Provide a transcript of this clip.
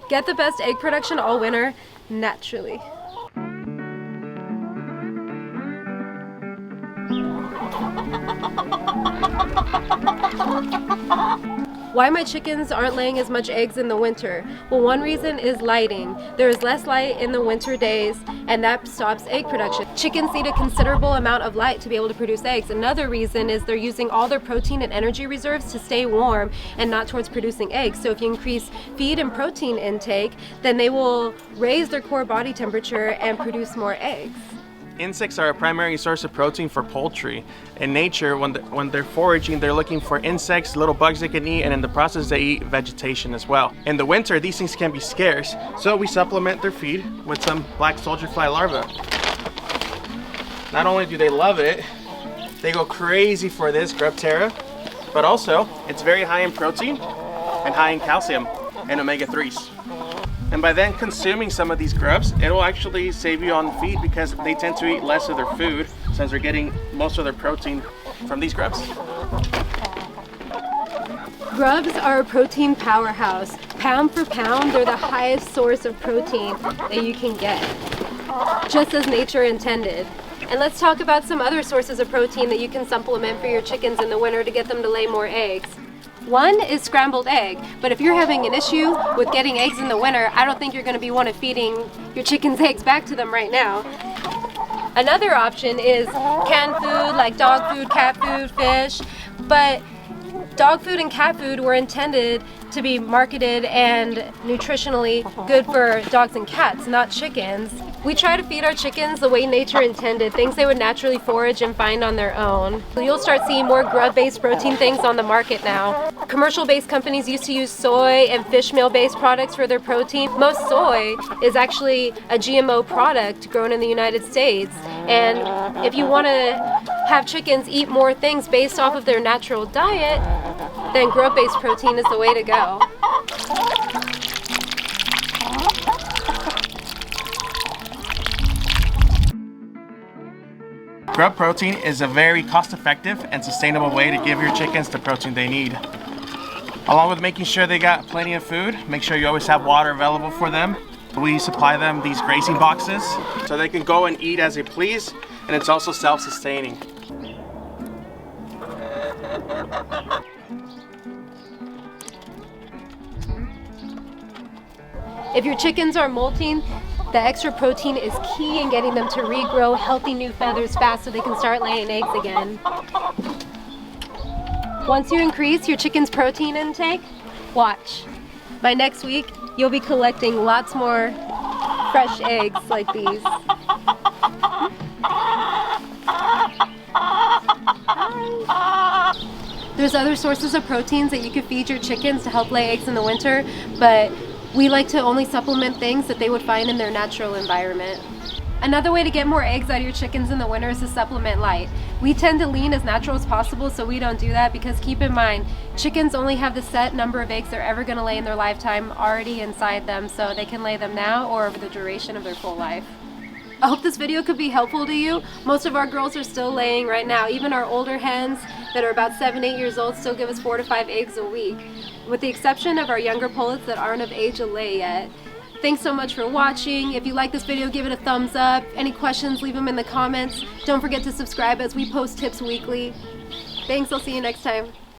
Get the best egg production all winter, naturally. Why my chickens aren't laying as much eggs in the winter? Well, one reason is lighting. There is less light in the winter days, and that stops egg production. Chickens need a considerable amount of light to be able to produce eggs. Another reason is they're using all their protein and energy reserves to stay warm and not towards producing eggs. So if you increase feed and protein intake, then they will raise their core body temperature and produce more eggs. Insects are a primary source of protein for poultry. In nature, when they're foraging, they're looking for insects, little bugs they can eat, and in the process they eat vegetation as well. In the winter, these things can be scarce, so we supplement their feed with some black soldier fly larvae. Not only do they love it, they go crazy for this grub, but also it's very high in protein and high in calcium and omega-3s. And by then consuming some of these grubs, it will actually save you on feed because they tend to eat less of their food since they're getting most of their protein from these grubs. Grubs are a protein powerhouse. Pound for pound, they're the highest source of protein that you can get, just as nature intended. And let's talk about some other sources of protein that you can supplement for your chickens in the winter to get them to lay more eggs. One is scrambled egg, but if you're having an issue with getting eggs in the winter, I don't think you're going to be one of feeding your chickens eggs back to them right now. Another option is canned food like dog food, cat food, fish, but dog food and cat food were intended to be marketed and nutritionally good for dogs and cats, not chickens. We try to feed our chickens the way nature intended, things they would naturally forage and find on their own. So you'll start seeing more grub-based protein things on the market now. Commercial-based companies used to use soy and fish meal-based products for their protein. Most soy is actually a GMO product grown in the United States. And if you want to have chickens eat more things based off of their natural diet, then grub-based protein is the way to go. Grub protein is a very cost-effective and sustainable way to give your chickens the protein they need. Along with making sure they got plenty of food, make sure you always have water available for them. We supply them these grazing boxes so they can go and eat as they please, and it's also self-sustaining. If your chickens are molting, the extra protein is key in getting them to regrow healthy new feathers fast so they can start laying eggs again. Once you increase your chicken's protein intake, watch. By next week, you'll be collecting lots more fresh eggs like these. There's other sources of proteins that you can feed your chickens to help lay eggs in the winter, but we like to only supplement things that they would find in their natural environment. Another way to get more eggs out of your chickens in the winter is to supplement light. We tend to lean as natural as possible, so we don't do that because keep in mind, chickens only have the set number of eggs they're ever going to lay in their lifetime already inside them, so they can lay them now or over the duration of their full life. I hope this video could be helpful to you. Most of our girls are still laying right now. Even our older hens that are about 7-8 years old still give us 4 to 5 eggs a week, with the exception of our younger pullets that aren't of age to lay yet. Thanks so much for watching. If you like this video, give it a thumbs up. Any questions, leave them in the comments. Don't forget to subscribe as we post tips weekly. Thanks, I'll see you next time.